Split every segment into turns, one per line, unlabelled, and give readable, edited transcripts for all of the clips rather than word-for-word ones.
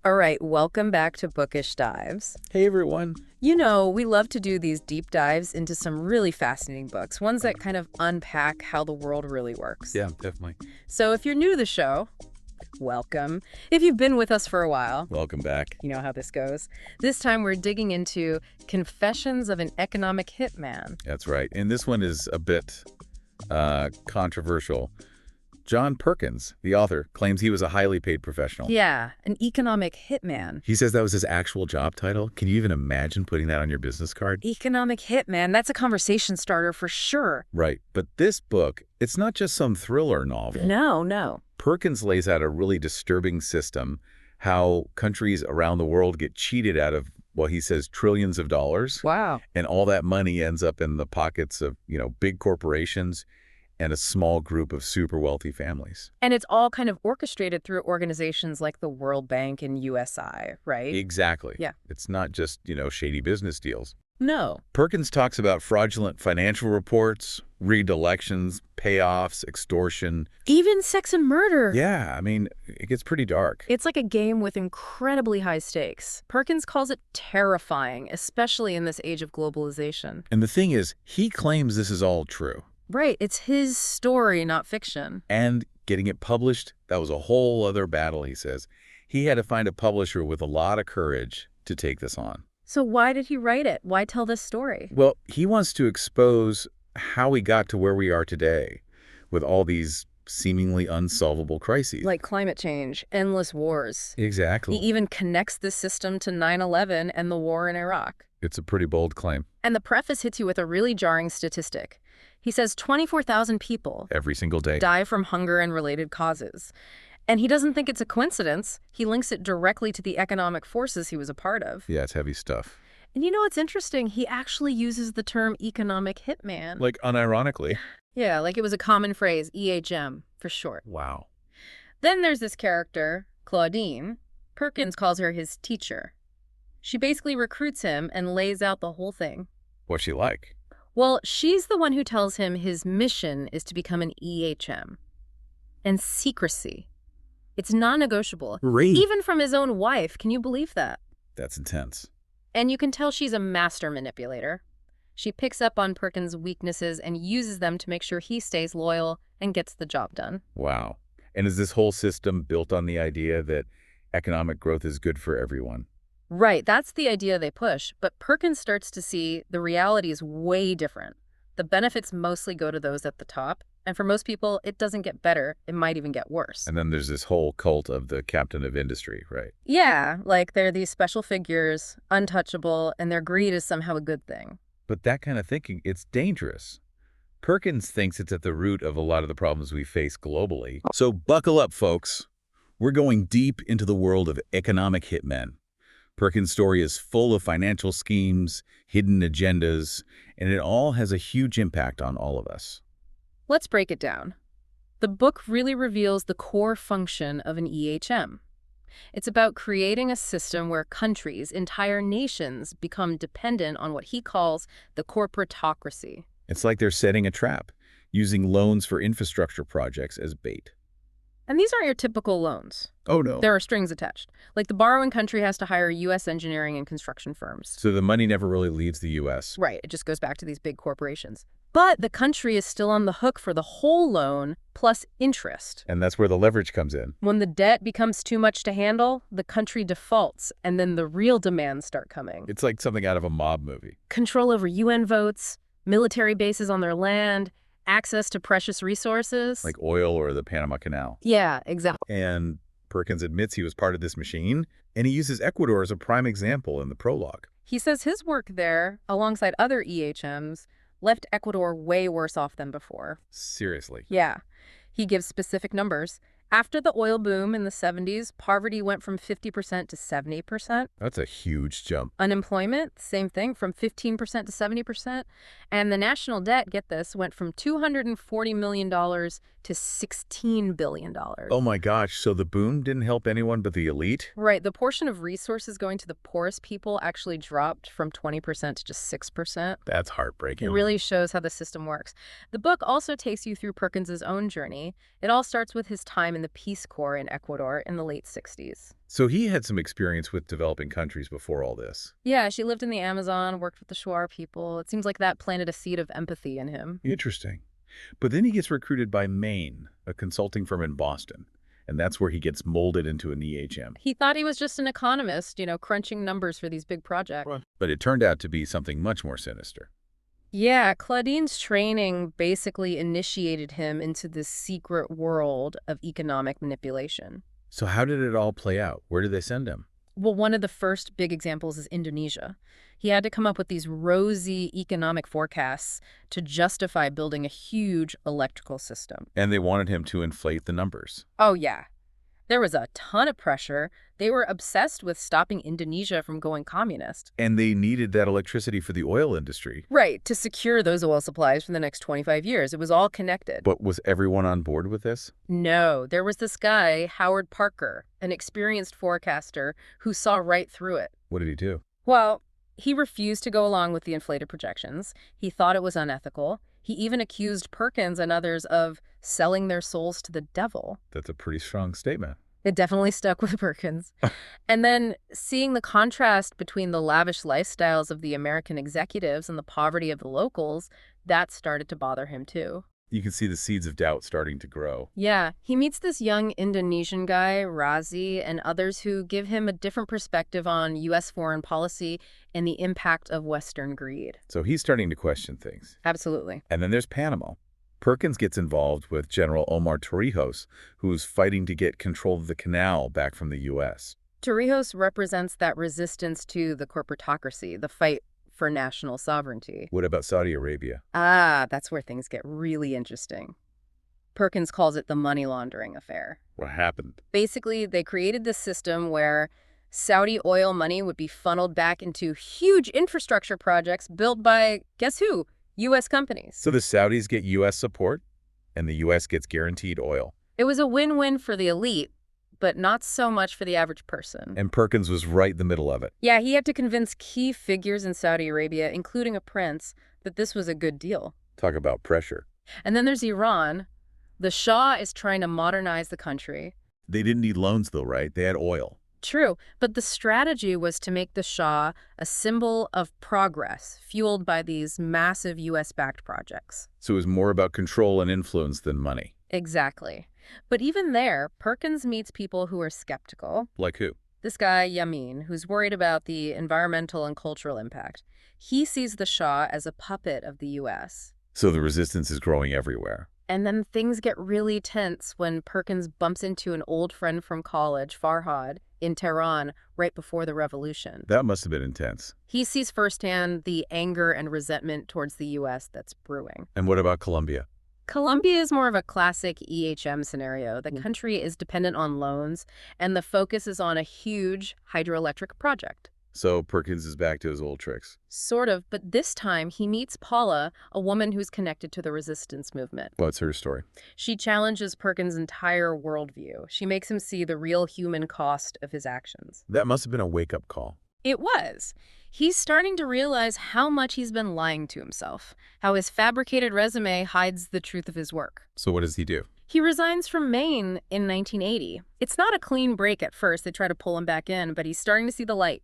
All right, welcome back to Bookish Dives.
Hey everyone.
You know, we love to do these deep dives into some really fascinating books, ones that kind of unpack how the world really works.
Yeah, definitely.
So if you're new to the show, welcome. If you've been with us for a while,
Welcome back.
you know how this goes. This time we're digging into Confessions of an Economic Hitman.
That's right. And this one is a bit controversial. John Perkins, the author, claims he was a highly paid professional.
Yeah, an economic hitman.
He says that was his actual job title. Can you even imagine putting that on your business card?
Economic hitman, that's a conversation starter for sure.
Right. But this book, it's not just some thriller novel.
No.
Perkins lays out a really disturbing system, how countries around the world get cheated out of, well, he says, trillions of dollars.
Wow.
And all that money ends up in the pockets of, big corporations and a small group of super wealthy families.
And it's all kind of orchestrated through organizations like the World Bank and USI, right?
Exactly.
Yeah.
It's not just, shady business deals.
No.
Perkins talks about fraudulent financial reports, rigged elections, payoffs, extortion.
Even sex and murder.
Yeah, I mean, it gets pretty dark.
It's like a game with incredibly high stakes. Perkins calls it terrifying, especially in this age of globalization.
And the thing is, he claims this is all true.
Right. It's his story, not fiction.
And getting it published, that was a whole other battle, he says. He had to find a publisher with a lot of courage to take this on.
So why did he write it? Why tell this story?
Well, he wants to expose how we got to where we are today with all these seemingly unsolvable crises.
Like climate change, endless wars.
Exactly.
He even connects the system to 9/11 and the war in Iraq.
It's a pretty bold claim.
And the preface hits you with a really jarring statistic. He says 24,000 people
Every single day.
die from hunger and related causes. And he doesn't think it's a coincidence. He links it directly to the economic forces he was a part of.
Yeah, it's heavy stuff.
And you know what's interesting? He actually uses the term economic hitman.
Like, unironically.
Yeah, like it was a common phrase, EHM, for short.
Wow.
Then there's this character, Claudine. Perkins calls her his teacher. She basically recruits him and lays out the whole thing.
What's she like?
Well, she's the one who tells him his mission is to become an EHM. And secrecy. It's non-negotiable. Even from his own wife. Can you believe that?
That's intense.
And you can tell she's a master manipulator. She picks up on Perkins' weaknesses and uses them to make sure he stays loyal and gets the job done.
Wow. And is this whole system built on the idea that economic growth is good for everyone?
Right, that's the idea they push, but Perkins starts to see the reality is way different. The benefits mostly go to those at the top, and for most people, it doesn't get better, it might even get worse.
And then there's this whole cult of the captain of industry, right?
Yeah, like they're these special figures, untouchable, and their greed is somehow a good thing.
But that kind of thinking, it's dangerous. Perkins thinks it's at the root of a lot of the problems we face globally. So buckle up, folks. We're going deep into the world of economic hitmen. Perkins' story is full of financial schemes, hidden agendas, and it all has a huge impact on all of us.
Let's break it down. The book really reveals the core function of an EHM. It's about creating a system where countries, entire nations, become dependent on what he calls the corporatocracy.
It's like they're setting a trap, using loans for infrastructure projects as bait.
And these aren't your typical loans.
Oh, no.
There are strings attached. Like the borrowing country has to hire U.S. engineering and construction firms.
So the money never really leaves the U.S.
Right. It just goes back to these big corporations. But the country is still on the hook for the whole loan plus interest.
And that's where the leverage comes in.
When the debt becomes too much to handle, the country defaults, and then the real demands start coming.
It's like something out of a mob movie.
Control over UN votes, military bases on their land, access to precious resources.
Like oil or the Panama Canal.
Yeah, exactly.
And Perkins admits he was part of this machine, and he uses Ecuador as a prime example in the prologue.
He says his work there, alongside other EHMs, left Ecuador way worse off than before.
Seriously.
Yeah. He gives specific numbers. After the oil boom in the 70s, poverty went from 50% to 70%.
That's a huge jump.
Unemployment, same thing, from 15% to 70%. And the national debt, get this, went from $240 million to $16 billion.
Oh my gosh, so the boom didn't help anyone but the elite?
Right, the portion of resources going to the poorest people actually dropped from 20% to just 6%.
That's heartbreaking.
It really shows how the system works. The book also takes you through Perkins's own journey. It all starts with his time in the Peace Corps in Ecuador in the late 60s.
So he had some experience with developing countries before all this.
Yeah, she lived in the Amazon, worked with the Shuar people. It seems like that planted a seed of empathy in him.
Interesting. But then he gets recruited by Maine, a consulting firm in Boston. And that's where he gets molded into an EHM.
He thought he was just an economist, crunching numbers for these big projects.
Right. But it turned out to be something much more sinister.
Yeah, Claudine's training basically initiated him into this secret world of economic manipulation.
So how did it all play out? Where did they send him?
Well, one of the first big examples is Indonesia. He had to come up with these rosy economic forecasts to justify building a huge electrical system.
And they wanted him to inflate the numbers.
Oh, yeah. There was a ton of pressure. They were obsessed with stopping Indonesia from going communist.
And they needed that electricity for the oil industry.
Right, to secure those oil supplies for the next 25 years. It was all connected.
But was everyone on board with this?
No, there was this guy, Howard Parker, an experienced forecaster who saw right through it.
What did he do?
Well, he refused to go along with the inflated projections. He thought it was unethical. He even accused Perkins and others of selling their souls to the devil.
That's a pretty strong statement.
It definitely stuck with Perkins. And then seeing the contrast between the lavish lifestyles of the American executives and the poverty of the locals, that started to bother him too.
You can see the seeds of doubt starting to grow.
Yeah, he meets this young Indonesian guy, Razi, and others who give him a different perspective on U.S. foreign policy and the impact of Western greed.
So he's starting to question things.
Absolutely.
And then there's Panama. Perkins gets involved with General Omar Torrijos, who's fighting to get control of the canal back from the U.S.
Torrijos represents that resistance to the corporatocracy, the fight for national sovereignty.
What about Saudi Arabia?
Ah, that's where things get really interesting. Perkins calls it the money laundering affair.
What happened?
Basically, they created this system where Saudi oil money would be funneled back into huge infrastructure projects built by, guess who? U.S. companies.
So the Saudis get U.S. support, and the U.S. gets guaranteed oil.
It was a win-win for the elite, but not so much for the average person.
And Perkins was right in the middle of it.
Yeah, he had to convince key figures in Saudi Arabia, including a prince, that this was a good deal.
Talk about pressure.
And then there's Iran. The Shah is trying to modernize the country.
They didn't need loans, though, right? They had oil.
True, but the strategy was to make the Shah a symbol of progress, fueled by these massive U.S.-backed projects.
So it was more about control and influence than money.
Exactly. But even there, Perkins meets people who are skeptical.
Like who?
This guy, Yamin, who's worried about the environmental and cultural impact. He sees the Shah as a puppet of the U.S.
So the resistance is growing everywhere.
And then things get really tense when Perkins bumps into an old friend from college, Farhad, in Tehran right before the revolution.
That must have been intense.
He sees firsthand the anger and resentment towards the U.S. that's brewing.
And what about Colombia?
Colombia is more of a classic EHM scenario. The country is dependent on loans, and the focus is on a huge hydroelectric project.
So Perkins is back to his old tricks.
Sort of, but this time he meets Paula, a woman who's connected to the resistance movement.
What's her story?
She challenges Perkins' entire worldview. She makes him see the real human cost of his actions.
That must have been a wake-up call.
It was. He's starting to realize how much he's been lying to himself, how his fabricated resume hides the truth of his work.
So what does he do?
He resigns from Maine in 1980. It's not a clean break at first. They try to pull him back in, but he's starting to see the light.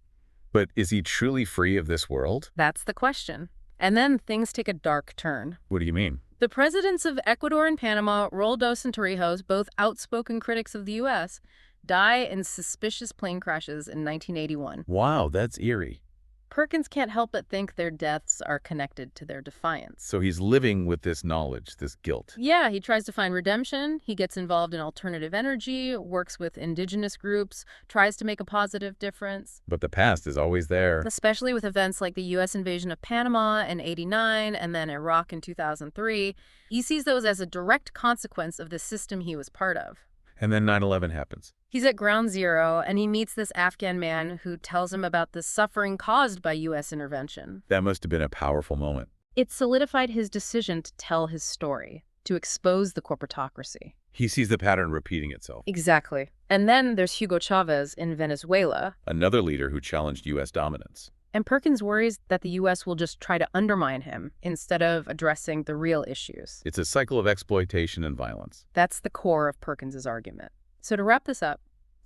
But is he truly free of this world?
That's the question. And then things take a dark turn.
What do you mean?
The presidents of Ecuador and Panama, Roldos and Torrijos, both outspoken critics of the U.S., die in suspicious plane crashes in 1981.
Wow, that's eerie.
Perkins can't help but think their deaths are connected to their defiance.
So he's living with this knowledge, this guilt.
Yeah, he tries to find redemption. He gets involved in alternative energy, works with indigenous groups, tries to make a positive difference.
But the past is always there.
Especially with events like the U.S. invasion of Panama in '89 and then Iraq in 2003. He sees those as a direct consequence of the system he was part of.
And then 9/11 happens.
He's at ground zero, and he meets this Afghan man who tells him about the suffering caused by U.S. intervention.
That must have been a powerful moment.
It solidified his decision to tell his story, to expose the corporatocracy.
He sees the pattern repeating itself.
Exactly. And then there's Hugo Chavez in Venezuela.
Another leader who challenged U.S. dominance.
And Perkins worries that the U.S. will just try to undermine him instead of addressing the real issues.
It's a cycle of exploitation and violence.
That's the core of Perkins's argument. So to wrap this up,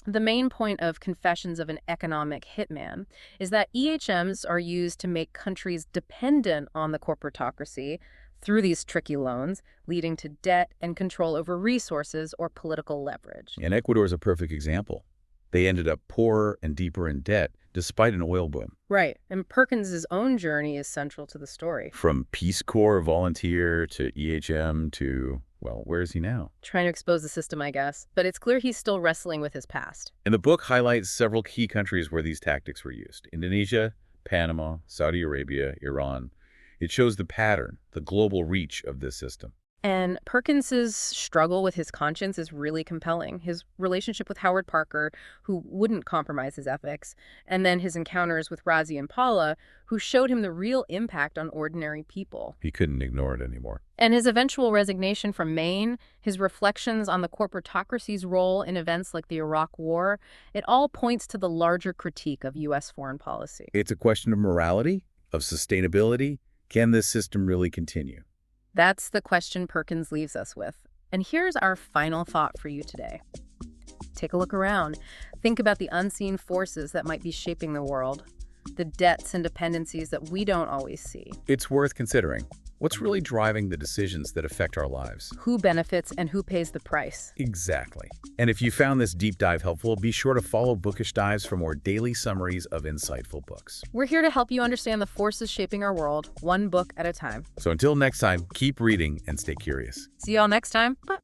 the main point of Confessions of an Economic Hitman is that EHMs are used to make countries dependent on the corporatocracy through these tricky loans, leading to debt and control over resources or political leverage.
And Ecuador is a perfect example. They ended up poorer and deeper in debt despite an oil boom.
Right, and Perkins's own journey is central to the story.
From Peace Corps volunteer to EHM to, well, where is he now?
Trying to expose the system, I guess. But it's clear he's still wrestling with his past.
And the book highlights several key countries where these tactics were used. Indonesia, Panama, Saudi Arabia, Iran. It shows the pattern, the global reach of this system.
And Perkins's struggle with his conscience is really compelling. His relationship with Howard Parker, who wouldn't compromise his ethics, and then his encounters with Razi and Paula, who showed him the real impact on ordinary people.
He couldn't ignore it anymore.
And his eventual resignation from Maine, his reflections on the corporatocracy's role in events like the Iraq War, it all points to the larger critique of U.S. foreign policy.
It's a question of morality, of sustainability. Can this system really continue?
That's the question Perkins leaves us with. And here's our final thought for you today. Take a look around. Think about the unseen forces that might be shaping the world, the debts and dependencies that we don't always see.
It's worth considering. What's really driving the decisions that affect our lives?
Who benefits and who pays the price?
Exactly. And if you found this deep dive helpful, be sure to follow Bookish Dives for more daily summaries of insightful books.
We're here to help you understand the forces shaping our world, one book at a time.
So until next time, keep reading and stay curious.
See y'all next time. Bye.